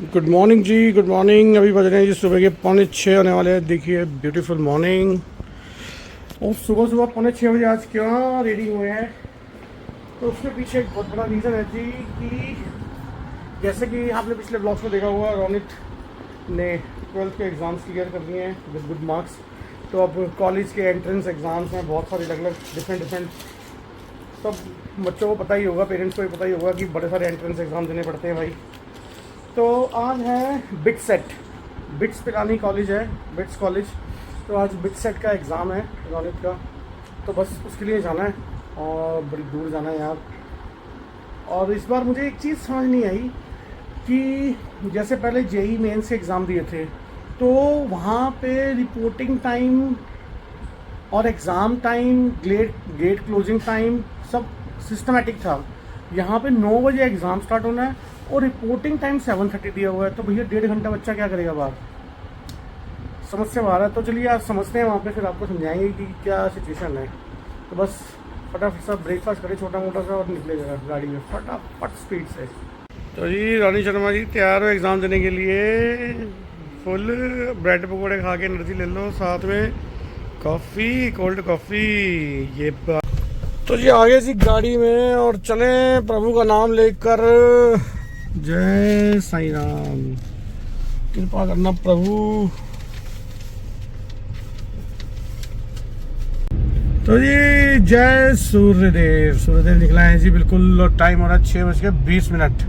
Good morning जी, good morning. अभी बज रहे हैं जी सुबह के 5:45 होने वाले हैं। देखिए ब्यूटीफुल मॉर्निंग। और सुबह सुबह 5:45 बजे आज क्यों रेडी हुए हैं, तो उसके पीछे एक बहुत बड़ा रीज़न है जी कि जैसे कि आपने पिछले ब्लॉग्स में देखा हुआ, रोनित ने 12th के एग्ज़ाम्स क्लियर कर दिए हैं विद गुड मार्क्स। तो अब कॉलेज के एंट्रेंस एग्ज़ाम्स हैं, बहुत सारे अलग अलग डिफरेंट सब बच्चों को पता ही होगा, पेरेंट्स को भी पता ही होगा कि बड़े सारे एंट्रेंस एग्ज़ाम देने पड़ते हैं भाई। तो आज है bit set, bits Pilani college है, बिट्स कॉलेज। तो आज बिट सेट का एग्ज़ाम है रोनित का, तो बस उसके लिए जाना है और बड़ी दूर जाना है यार। और इस बार मुझे एक चीज़ समझ नहीं आई कि जैसे पहले जेई मेंस के एग्ज़ाम दिए थे तो वहाँ पे रिपोर्टिंग टाइम और exam time, gate closing time सब सिस्टमेटिक था। यहाँ पे 9 बजे एग्ज़ाम स्टार्ट होना है और रिपोर्टिंग टाइम 7:30 दिया हुआ है। तो भैया 1.5 घंटा बच्चा क्या करेगा बाहर, समझ से बाहर है। तो चलिए आज समझते हैं वहाँ पे, फिर आपको समझाएंगे कि क्या सिचुएशन है। तो बस फटाफट सा ब्रेकफास्ट करें छोटा मोटा सा और निकले जरा गाड़ी में फटाफट स्पीड से। तो जी रानी शर्मा जी तैयार हो एग्ज़ाम देने के लिए, फुल ब्रेड पकौड़े खा के एनर्जी ले लो, साथ में कॉफ़ी, कोल्ड कॉफ़ी। ये तो जी आगे जी गाड़ी में और चलें प्रभु का नाम लेकर। जय साईं राम, कृपा करना प्रभु। तो जी जय सूर्यदेव। सूर्यदेव निकला है जी बिल्कुल, और टाइम हो रहा है 6:20।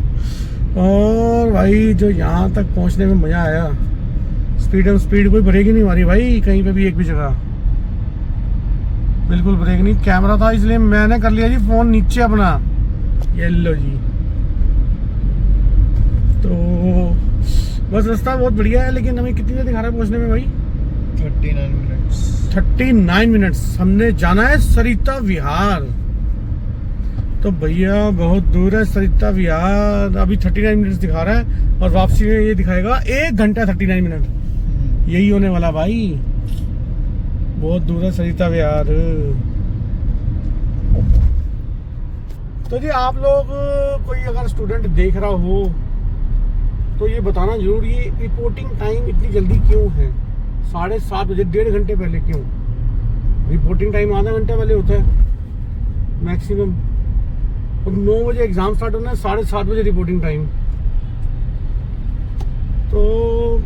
और भाई जो यहाँ तक पहुँचने में मज़ा आया, स्पीड कोई ब्रेक ही नहीं मारी भाई कहीं पे भी, एक भी जगह बिल्कुल ब्रेक नहीं। कैमरा था इसलिए मैंने कर लिया जी फ़ोन नीचे अपना, ये लो जी। तो बस रास्ता बहुत बढ़िया है, लेकिन हमें कितनी देर दिखा रहा है पहुँचने में भाई? 39 मिनट्स। हमने जाना है सरिता विहार। तो भैया बहुत दूर है सरिता विहार। अभी 39 मिनट्स दिखा रहा है और वापसी में ये दिखाएगा 1 घंटा 39 मिनट। यही होने वाला भाई, बहुत दूर है सरिता विहार। तो जी आप लोग कोई अगर स्टूडेंट देख रहा हो तो ये बताना जरूर, ये रिपोर्टिंग टाइम इतनी जल्दी क्यों है? 7:30 बजे, 1.5 घंटे पहले क्यों? रिपोर्टिंग टाइम आधा घंटा पहले होता है मैक्सिमम। और 9 बजे एग्जाम स्टार्ट होना है, 7:30 बजे रिपोर्टिंग टाइम। तो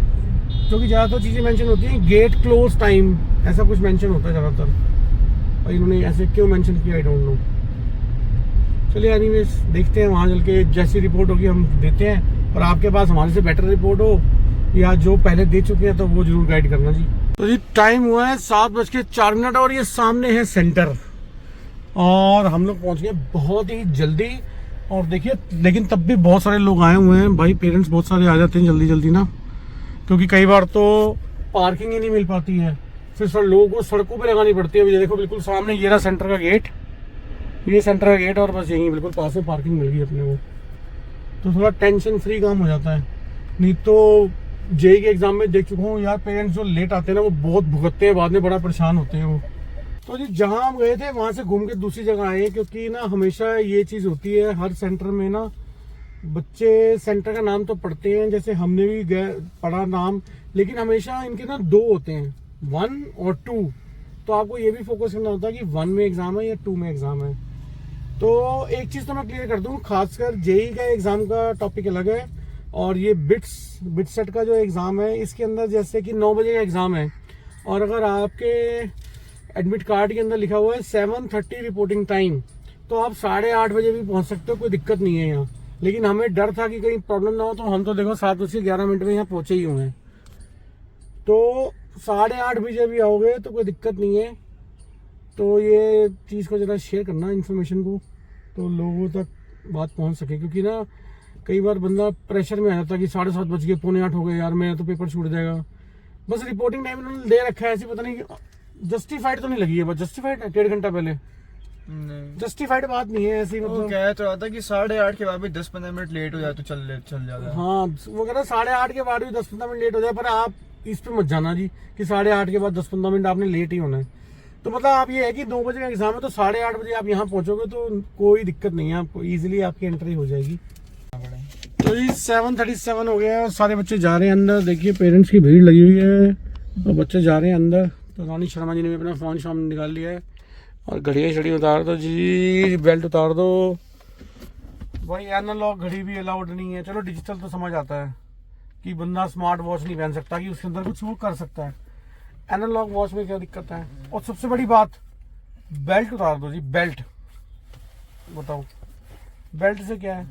क्योंकि ज़्यादातर चीज़ें मेंशन होती हैं गेट क्लोज टाइम, ऐसा कुछ मेंशन होता है ज़्यादातर, और इन्होंने ऐसे क्यों मेंशन किया आई डोंट नो। चलिए एनीवेज देखते हैं, वहाँ चल के जैसी रिपोर्ट होगी हम देते हैं, और आपके पास हमारे से बेटर रिपोर्ट हो या जो पहले दे चुके हैं तो वो जरूर गाइड करना जी। तो जी टाइम हुआ है 7:04 और ये सामने है सेंटर, और हम लोग पहुँच गए बहुत ही जल्दी। और देखिए लेकिन तब भी बहुत सारे लोग आए हुए हैं भाई, पेरेंट्स बहुत सारे आ जाते हैं जल्दी जल्दी ना, क्योंकि कई बार तो पार्किंग ही नहीं मिल पाती है, फिर सर लोगों को सड़कों पे लगानी पड़ती है। ये देखो बिल्कुल सामने ये रहा सेंटर का गेट, ये सेंटर का गेट, और बस यहीं बिल्कुल पास में पार्किंग मिल गई अपने को, तो थोड़ा टेंशन फ्री काम हो जाता है। नहीं तो जेई के एग्जाम में देख चुका हूँ यार, पेरेंट्स जो लेट आते हैं ना वो बहुत भुगतते हैं, बाद में बड़ा परेशान होते हैं वो। तो जी जहाँ हम गए थे वहाँ से घूम के दूसरी जगह आए, क्योंकि ना हमेशा ये चीज़ होती है हर सेंटर में ना, बच्चे सेंटर का नाम तो पढ़ते हैं, जैसे हमने भी पढ़ा नाम, लेकिन हमेशा इनके ना 2 होते हैं, 1 और 2। तो आपको ये भी फोकस करना होता है कि 1 में एग्जाम है या 2 में एग्जाम है। तो एक चीज़ तो मैं क्लियर कर दूं, खासकर जेई का एग्जाम का टॉपिक अलग है, और ये बिट सेट का जो एग्ज़ाम है इसके अंदर जैसे कि 9 बजे का एग्ज़ाम है, और अगर आपके एडमिट कार्ड के अंदर लिखा हुआ है 7:30 रिपोर्टिंग टाइम, तो आप 8:30 बजे भी पहुंच सकते हो, कोई दिक्कत नहीं है यहाँ। लेकिन हमें डर था कि कहीं प्रॉब्लम ना हो, तो हम तो देखो 7:11 में यहाँ पहुंचे ही हुए हैं। तो 8:30 बजे भी आओगे तो कोई दिक्कत नहीं है। तो ये चीज़ को ज़रा शेयर करना इन्फॉर्मेशन को, तो लोगों तक बात पहुंच सके, क्योंकि ना कई बार बंदा प्रेशर में आ जाता है कि 7:30 बज गए, 7:45 हो गए यार, मेरा तो पेपर छूट जाएगा। बस रिपोर्टिंग टाइम उन्होंने दे रखा है, ऐसी पता नहीं जस्टिफाइड तो नहीं लगी है, बस जस्टिफाइड है 1.5 घंटा पहले। जस्टिफाइड बात नहीं है ऐसी, मतलब कह तो रहा था कि 8:30 के बाद भी 10-15 मिनट लेट हो जाए तो चल जाता है। हाँ वो कह रहा 8:30 के बाद भी 10-15 मिनट लेट हो जाए, पर आप इस पे मत जाना जी कि 8:30 के बाद 10-15 मिनट आपने लेट ही होना है। तो मतलब आप ये है कि 9 बजे का एग्जाम है, तो 8:30 बजे आप यहाँ पहुँचोगे तो कोई दिक्कत नहीं है, आपको ईजिली आपकी एंट्री हो जाएगी। तो जी 7:37 हो गया है और सारे बच्चे जा रहे हैं अंदर। देखिए पेरेंट्स की भीड़ लगी हुई है और बच्चे जा रहे हैं अंदर। तो रानी शर्मा जी ने भी अपना फ़ोन शाम निकाल लिया है और घड़ियाँ शड़ी उतार दो जी, बेल्ट उतार दो भाई। एनालॉग घड़ी भी अलाउड नहीं है। चलो डिजिटल तो समझ आता है कि बंदा स्मार्ट वॉच नहीं पहन सकता कि उसके अंदर कुछ वो कर सकता है। एनालॉग वॉच में क्या दिक्कत है? और सबसे बड़ी बात, बेल्ट उतार दो जी, बेल्ट। बताओ बेल्ट से क्या है?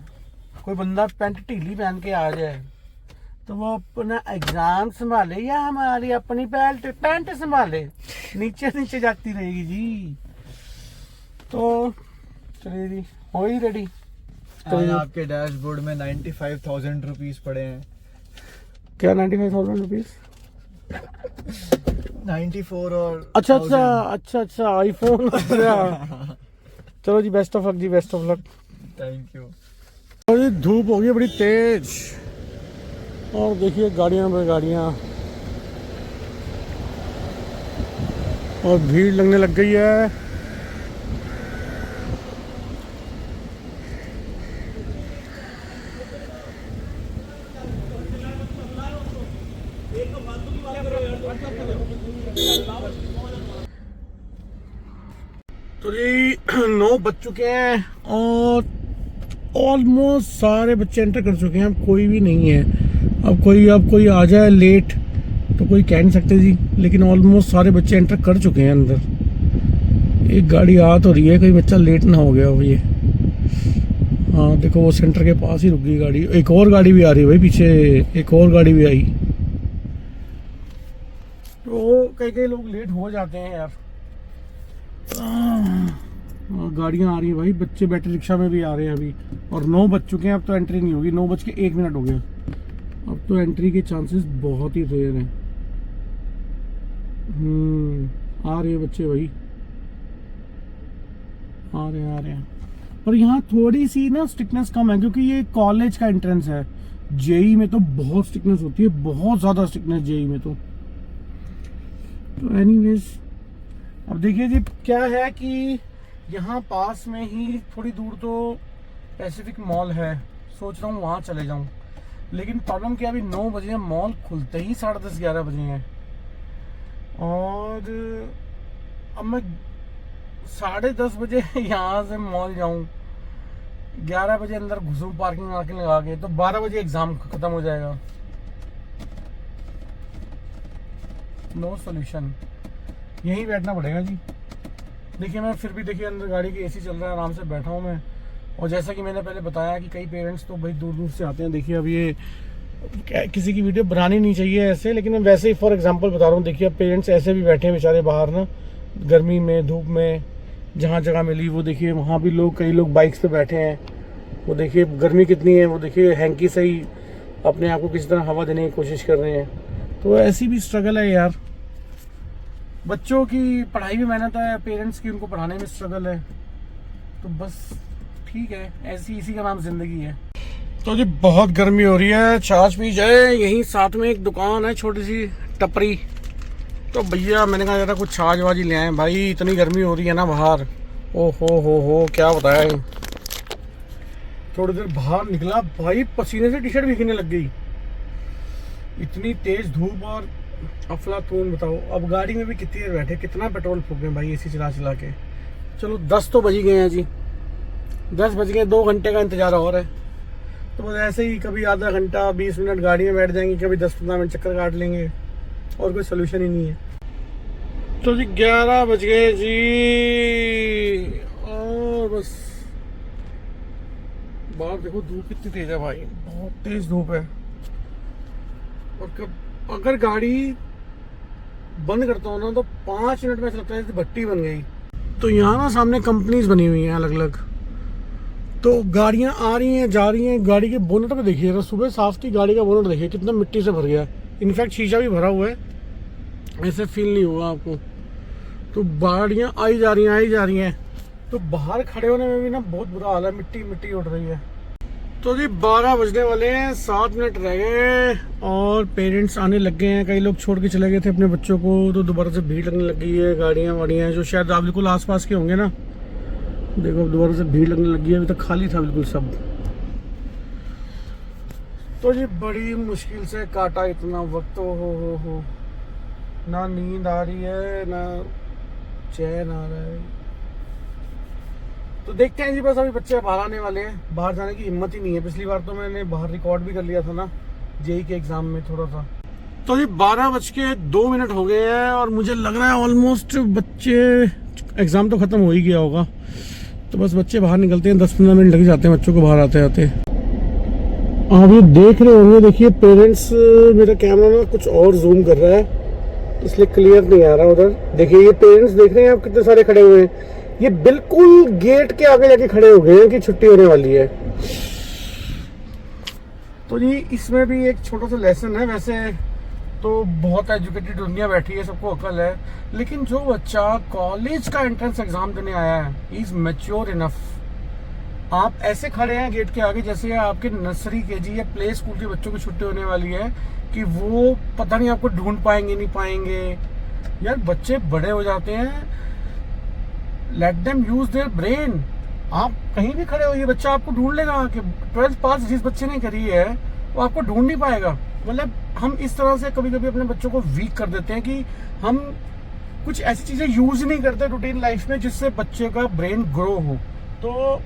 कोई बंदा पैंट ढीली पहन के आ जाए तो वो अपना एग्जाम संभाले या हमारी अपनी पैंट संभाले? नीचे नीचे जाती रहेगी जी। तो चलिए जी, हो ही रेडी। तो आपके डैशबोर्ड में 95,000 रुपीज पड़े हैं। क्या 95,000 रुपीज? 94 और अच्छा आईफोन। चलो जी, बेस्ट ऑफ लक जी, best of luck. Thank you. और ये धूप हो गई बड़ी तेज और देखिए गाड़ियां पे गाड़ियां और भीड़ लगने लग गई है। तो जी 9 बज चुके हैं और ऑलमोस्ट सारे बच्चे एंटर कर चुके हैं। अब कोई भी नहीं है। अब कोई आ जाए लेट तो कोई कह नहीं सकते जी, लेकिन ऑलमोस्ट सारे बच्चे एंटर कर चुके हैं अंदर। एक गाड़ी आ तो रही है, कोई बच्चा लेट ना हो गया हो ये। हाँ देखो वो सेंटर के पास ही रुक गई गाड़ी। एक और गाड़ी भी आ रही है भाई पीछे, एक और गाड़ी भी आई। तो कई लोग लेट हो जाते हैं यार। गाड़ियाँ आ रही है भाई, बच्चे बैटरी रिक्शा में भी आ रहे हैं अभी। और 9 बज चुके हैं, अब तो एंट्री नहीं होगी। 9:01 हो गया, अब तो एंट्री के चांसेस बहुत ही रेयर हैं। आ रहे हैं बच्चे भाई, आ रहे हैं। और यहाँ थोड़ी सी ना स्ट्रिक्टनेस कम है क्योंकि ये कॉलेज का एंट्रेंस है। जेई में तो बहुत स्ट्रिक्टनेस होती है, बहुत ज़्यादा स्ट्रिक्टनेस जेई में तो एनीवेज अब देखिए जी क्या है कि यहाँ पास में ही थोड़ी दूर तो पैसिफिक मॉल है। सोच रहा हूँ वहाँ चले जाऊँ, लेकिन प्रॉब्लम क्या, अभी 9 बजे मॉल खुलते ही 10:30-11 बजे हैं और अब मैं 10:30 बजे यहाँ से मॉल जाऊँ, 11 बजे अंदर घुसूँ पार्किंग वार्किंग लगा के, तो 12 बजे एग्ज़ाम ख़त्म हो जाएगा। नो सॉल्यूशन, यहीं बैठना पड़ेगा जी। देखिए मैं फिर भी देखिए अंदर गाड़ी की एसी चल रहा है, आराम से बैठा हूँ मैं। और जैसा कि मैंने पहले बताया कि कई पेरेंट्स तो भाई दूर दूर से आते हैं। देखिए अब ये किसी की वीडियो बनानी नहीं चाहिए ऐसे, लेकिन मैं वैसे ही फॉर एग्जांपल बता रहा हूँ। देखिए अब पेरेंट्स ऐसे भी बैठे हैं बेचारे बाहर ना, गर्मी में धूप में, जहाँ जगह मिली वो देखिए वहाँ भी लोग, कई लोग बाइक्स पे बैठे हैं। वो देखिए गर्मी कितनी है, वो देखिए हैंकी से ही अपने आप को किसी तरह हवा देने की कोशिश कर रहे हैं। तो ऐसी भी स्ट्रगल है यार। बच्चों की पढ़ाई में मेहनत है, पेरेंट्स की उनको पढ़ाने में स्ट्रगल है। तो बस ठीक है, ऐसी इसी का नाम जिंदगी है। तो जी बहुत गर्मी हो रही है, छाछ पी जाए। यहीं साथ में एक दुकान है छोटी सी टपरी, तो भैया मैंने कहा ज़रा कुछ छाछ वाजी ले आए भाई, इतनी गर्मी हो रही है ना बाहर। ओ हो क्या बताया। थोड़ी देर बाहर निकला भाई, पसीने से टी शर्ट भीगने लग गई, इतनी तेज धूप और अफलातून। बताओ अब गाड़ी में भी कितनी देर बैठे, कितना पेट्रोल फूके भाई एसी चला चला के। चलो 10 तो बज ही गए हैं जी, 10 बज गए, 2 घंटे का इंतजार और है। तो बस ऐसे ही कभी आधा घंटा 20 मिनट गाड़ी में बैठ जाएंगे, कभी 10-15 मिनट चक्कर काट लेंगे, और कोई सोल्यूशन ही नहीं है। तो जी 11 बज गए जी और बस बाहर देखो धूप कितनी तेज है भाई, बहुत तेज धूप है। और अगर गाड़ी बंद करता हूँ ना तो 5 मिनट में ऐसा लगता है जैसे भट्टी बन गई। तो यहाँ ना सामने कंपनीज बनी हुई हैं अलग अलग, तो गाड़ियाँ आ रही हैं जा रही हैं। गाड़ी के बोनट पे देखिए, अगर सुबह साफ की गाड़ी का बोनट देखिए कितना मिट्टी से भर गया। इनफैक्ट शीशा भी भरा हुआ है, ऐसे फील नहीं होगा आपको। तो गाड़ियाँ आई जा रही हैं, तो बाहर खड़े होने में भी ना बहुत बुरा हाल है, मिट्टी उड़ रही है। तो जी 12 बजने वाले हैं, 7 मिनट रह गए और पेरेंट्स आने लग गए हैं। कई लोग छोड़ के चले गए थे अपने बच्चों को, तो दोबारा से भीड़ लगने लग गई है। गाड़ियाँ वाड़ियाँ जो शायद आप बिल्कुल आसपास के होंगे ना, देखो अब दोबारा से भीड़ लगने लगी है। अभी तक खाली था बिल्कुल सब। तो जी बड़ी मुश्किल से काटा इतना वक्त, हो ना नींद आ रही है ना चैन आ रहा है। तो देखते हैं जी, बस अभी बच्चे बाहर आने वाले हैं, बाहर जाने की हिम्मत ही नहीं है। पिछली बार तो मैंने बाहर रिकॉर्ड भी कर लिया था ना जेई के एग्जाम में थोड़ा सा। तो जी 12:02 हो गए हैं और मुझे लग रहा है ऑलमोस्ट बच्चे, एग्जाम तो खत्म हो ही गया होगा, तो बस बच्चे बाहर निकलते हैं। 10-15 मिनट लग जाते हैं बच्चों को बाहर आते आते। आप ये देख रहे होंगे, देखिए पेरेंट्स, मेरा कैमरा ना कुछ और जूम कर रहा है इसलिए क्लियर नहीं आ रहा उधर। देखिए ये पेरेंट्स देख रहे हैं आप कितने सारे खड़े हुए हैं, ये बिल्कुल गेट के आगे जाके खड़े हो गए हैं कि छुट्टी होने वाली है। तो जी इसमें भी एक छोटा सा लेसन है। वैसे तो बहुत एजुकेटेड दुनिया बैठी है, सबको अकल है, लेकिन जो बच्चा कॉलेज का एंट्रेंस एग्जाम देने आया है, ही इज मैच्योर इनफ। आप ऐसे खड़े हैं गेट के आगे जैसे आपके नर्सरी केजी या प्ले स्कूल के बच्चों की छुट्टी होने वाली है, कि वो पता नहीं आपको ढूंढ पाएंगे नहीं पाएंगे। यार बच्चे बड़े हो जाते हैं, let them use their brain. आप कहीं भी खड़े हो, ये बच्चा आपको ढूंढ लेगा। कि 12th पास जिस बच्चे ने करी है वो आपको ढूंढ नहीं पाएगा। मतलब हम इस तरह से कभी कभी अपने बच्चों को वीक कर देते हैं कि हम कुछ ऐसी चीजें यूज नहीं करते रूटीन लाइफ में जिससे बच्चे का ब्रेन ग्रो हो। तो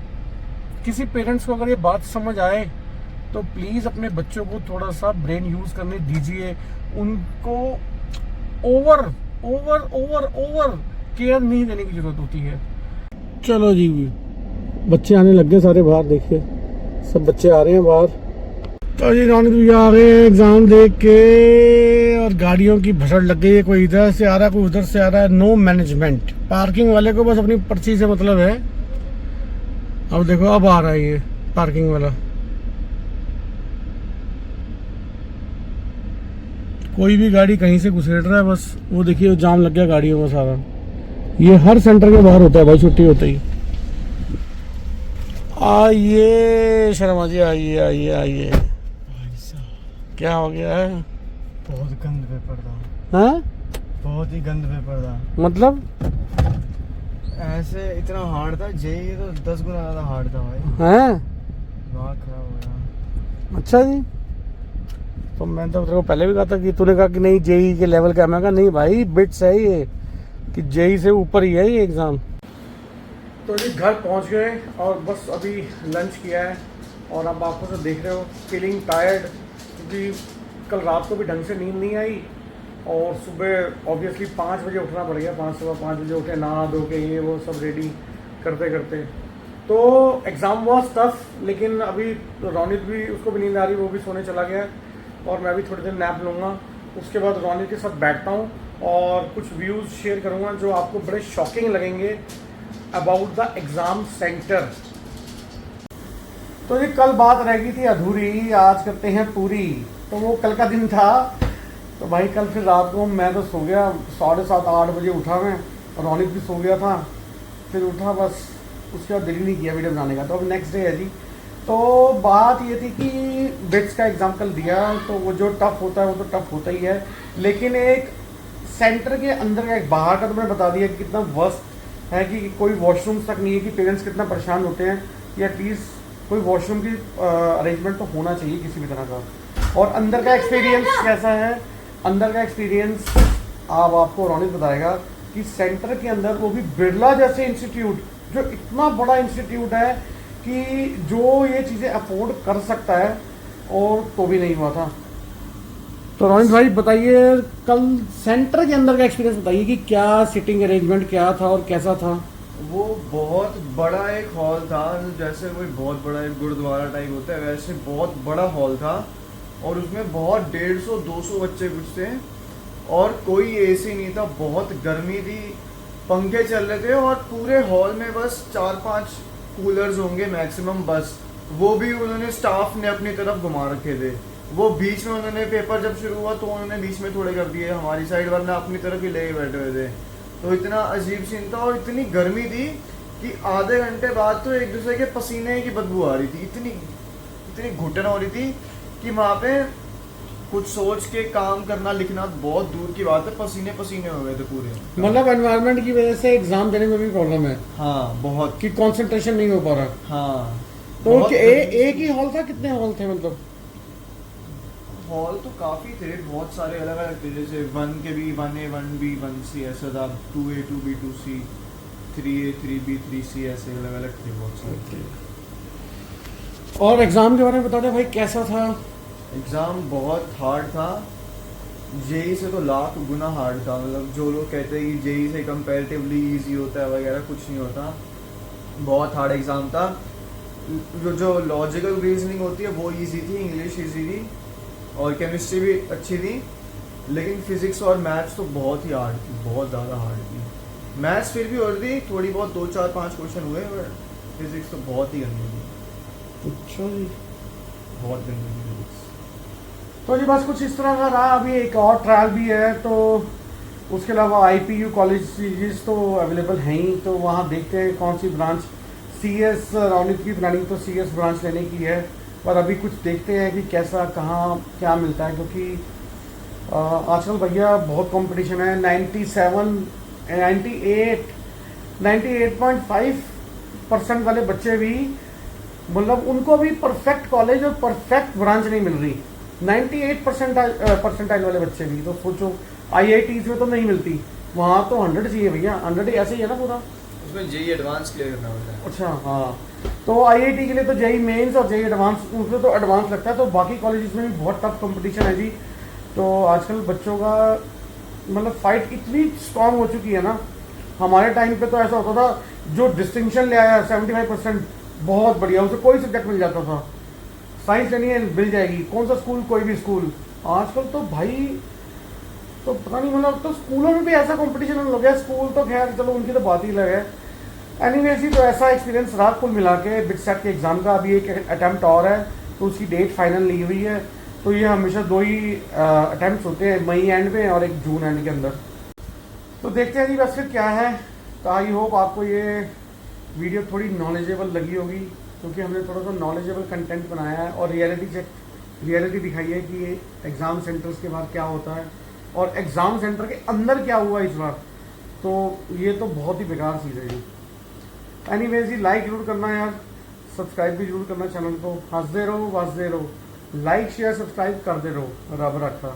किसी पेरेंट्स को अगर ये बात समझ आए तो प्लीज अपने बच्चों को थोड़ा सा ब्रेन यूज करने दीजिए। उनको over over over over care नहीं देने की जरूरत होती है। चलो जी बच्चे आने लग गए सारे बाहर, देखिए सब बच्चे आ रहे हैं बाहर। तो जी रौनक भैया आ गए एग्जाम देख के, और गाड़ियों की भसड़ लग गई है, कोई इधर से आ रहा है कोई उधर से आ रहा है। No management. पार्किंग वाले को बस अपनी पर्ची से मतलब है। अब देखो अब आ रहा है ये पार्किंग वाला, कोई भी गाड़ी कहीं से घुसेड़ रहा है बस। वो देखिए जाम लग गया गाड़ियों का सारा। ये हर सेंटर के बाहर होता है भाई छुट्टी होते ही। आइए शर्मा जी, आइए आइए आइए। क्या हो गया है? बहुत गंद पेपर था। हाँ बहुत ही गंद पेपर था। मतलब ऐसे इतना हार्ड था, जेई तो 10 गुना ज्यादा हार्ड था भाई। हैं? दिमाग खराब हो गया। अच्छा जी, तो मैं तो तेरे को पहले भी कहा था कि तूने कहा कि नहीं जेई के लेवल का। मैं कहा नहीं भाई बिट्स है ये, कि जेई से ऊपर ही है ये एग्ज़ाम। तो जी घर पहुंच गए और बस अभी लंच किया है, और अब आपको तो देख रहे हो फीलिंग टायर्ड, क्योंकि कल रात को भी ढंग से नींद नहीं आई, और सुबह ऑब्वियसली 5 बजे उठना पड़ गया। सुबह 5 बजे उठे, नहा धो के ये वो सब रेडी करते करते। तो एग्ज़ाम वॉज टफ, लेकिन अभी रौनित भी, उसको भी नींद आ रही, वो भी सोने चला गया, और मैं भी थोड़ी देर नैप लूँगा। उसके बाद रौनित के साथ बैठता हूँ और कुछ व्यूज़ शेयर करूँगा जो आपको बड़े शॉकिंग लगेंगे अबाउट द एग्ज़ाम सेंटर। तो ये कल बात रह गई थी अधूरी, आज करते हैं पूरी। तो वो कल का दिन था, तो भाई कल फिर रात को मैं तो सो गया, 7:30-8 बजे उठा मैं, और रौनित भी सो गया था। फिर उठा बस, उसके बाद दिल ही नहीं किया वीडियो बनाने का। तो अब नेक्स्ट डे है जी। तो बात ये थी कि बिट्स का एग्ज़ाम कल दिया, तो वो जो टफ़ होता है वो तो टफ़ होता ही है, लेकिन एक सेंटर के अंदर का, एक बाहर का तो मैंने बता दिया कि कितना वर्स्ट है, कि कोई वॉशरूम्स तक नहीं है, कि पेरेंट्स कितना परेशान होते हैं, कि एटलीस्ट कोई वॉशरूम की अरेंजमेंट तो होना चाहिए किसी भी तरह का। और अंदर का एक्सपीरियंस कैसा है? अंदर का एक्सपीरियंस अब आपको रौनित बताएगा, कि सेंटर के अंदर, वो भी बिरला जैसे इंस्टीट्यूट, जो इतना बड़ा इंस्टीट्यूट है कि जो ये चीज़ें अफोर्ड कर सकता है, और तो भी नहीं हुआ था। तो रौनित भाई बताइए, कल सेंटर के अंदर का एक्सपीरियंस बताइए कि क्या सिटिंग अरेंजमेंट क्या था और कैसा था? वो बहुत बड़ा एक हॉल था, जैसे कोई बहुत बड़ा एक गुरुद्वारा टाइप होता है वैसे बहुत बड़ा हॉल था, और उसमें बहुत 150-200 बच्चे कुछ थे, और कोई एसी नहीं था, बहुत गर्मी थी, पंखे चल रहे थे, और पूरे हॉल में बस 4-5 कूलर्स होंगे मैक्सिमम बस। वो भी उन्होंने स्टाफ ने अपनी तरफ घुमा रखे थे। वो बीच में उन्होंने पेपर जब शुरू हुआ तो उन्होंने बीच में थोड़े कर दिए हमारी साइड, वरना अपनी तरफ ही लेके बैठे हुए थे। तो इतना अजीब सीन था, और इतनी गर्मी थी कि आधे घंटे बाद तो एक दूसरे के पसीने की बदबू आ रही थी, इतनी घुटन हो रही थी कि वहाँ पे कुछ सोच के काम करना लिखना बहुत दूर की बात है, पसीने पसीने हो गए थे पूरे। मतलब एनवायरनमेंट की वजह से एग्जाम देने में भी प्रॉब्लम है। हाँ बहुत, कि कंसंट्रेशन नहीं हो पा रहा। हाँ तो एक ही हॉल था, कितने हॉल थे मतलब? हॉल तो काफ़ी थे, बहुत सारे अलग अलग थे, जैसे 1 के भी 1A 1B 1C ऐसा था, 2A 2B 2C 3A 3B 3C ऐसे अलग अलग थे बहुत सारे। और एग्जाम के बारे में बता दे भाई, कैसा था? एग्ज़ाम बहुत हार्ड था, जेई से तो लाख गुना हार्ड था। मतलब जो लोग कहते हैं कि जेई से कंपैरेटिवली इजी होता है वगैरह, कुछ नहीं होता, बहुत हार्ड एग्ज़ाम था। जो लॉजिकल रीजनिंग होती है वो इजी थी, इंग्लिश इजी थी और केमिस्ट्री भी अच्छी थी, लेकिन फिजिक्स और मैथ्स तो बहुत ही हार्ड थी, बहुत ज़्यादा हार्ड थी। मैथ्स फिर भी और थी थोड़ी बहुत, 2 4 5 क्वेश्चन हुए, बट फिजिक्स तो बहुत ही गंदी थी, अच्छा जी। बहुत गंदी थी फिजिक्स। तो जी बस कुछ इस तरह का रहा। अभी एक और ट्रायल भी है, तो उसके अलावा IPU कॉलेज सीरीज तो अवेलेबल हैं ही, तो वहाँ देखते हैं कौन सी ब्रांच। CS राउंड की प्लानिंग तो CS ब्रांच लेने की है, पर अभी कुछ देखते हैं कि कैसा कहाँ क्या मिलता है, क्योंकि आजकल भैया बहुत कंपटीशन है। 98.5% वाले बच्चे भी, मतलब उनको भी परफेक्ट कॉलेज और परफेक्ट ब्रांच नहीं मिल रही। 98% वाले बच्चे भी, तो सोचो IITs में तो नहीं मिलती, वहाँ तो 100 चाहिए भैया। 100 ऐसे ही है ना पूरा, उसमें जेई एडवांस क्लियर करना होता है। अच्छा हाँ। तो IIT के लिए तो जेई मेंस और जेई एडवांस, उसमें तो एडवांस लगता है, तो बाकी कॉलेजेस में भी बहुत टफ कंपटीशन है जी। तो आजकल बच्चों का मतलब फाइट इतनी स्ट्रांग हो चुकी है ना। हमारे टाइम पे तो ऐसा होता था, जो डिस्टिंक्शन ले आया 75%, बहुत बढ़िया, उसे कोई सब्जेक्ट मिल जाता था। साइंस लेनी है मिल जाएगी, कौन सा स्कूल, कोई भी स्कूल। आजकल तो भाई तो पता नहीं, मतलब तो स्कूलों में भी ऐसा कंपटीशन हो गया। स्कूल तो खैर चलो उनकी तो बात ही अलग है। एनीवेज ही, तो ऐसा एक्सपीरियंस रहा कुल मिला के बिट सेट के एग्ज़ाम का। अभी एक अटैम्प्ट और है, तो उसकी डेट फाइनल नहीं हुई है। तो ये हमेशा 2 ही अटैम्प्ट होते हैं, मई एंड में और एक जून एंड के अंदर। तो देखते हैं जी बस फिर क्या है। तो आई होप आपको ये वीडियो थोड़ी नॉलेजेबल लगी होगी, क्योंकि हमने थोड़ा सा नॉलेजेबल कंटेंट बनाया है और रियलिटी दिखाई है कि एग्ज़ाम सेंटर्स के बाद क्या होता है और एग्ज़ाम सेंटर के अंदर क्या हुआ इस बार। तो ये तो बहुत ही बेकार चीज़ है जी। एनीवेज ही, लाइक जरूर करना यार, सब्सक्राइब भी जरूर करना चैनल को। हंसते रहो, लाइक शेयर सब्सक्राइब करते रहो, रब रखा।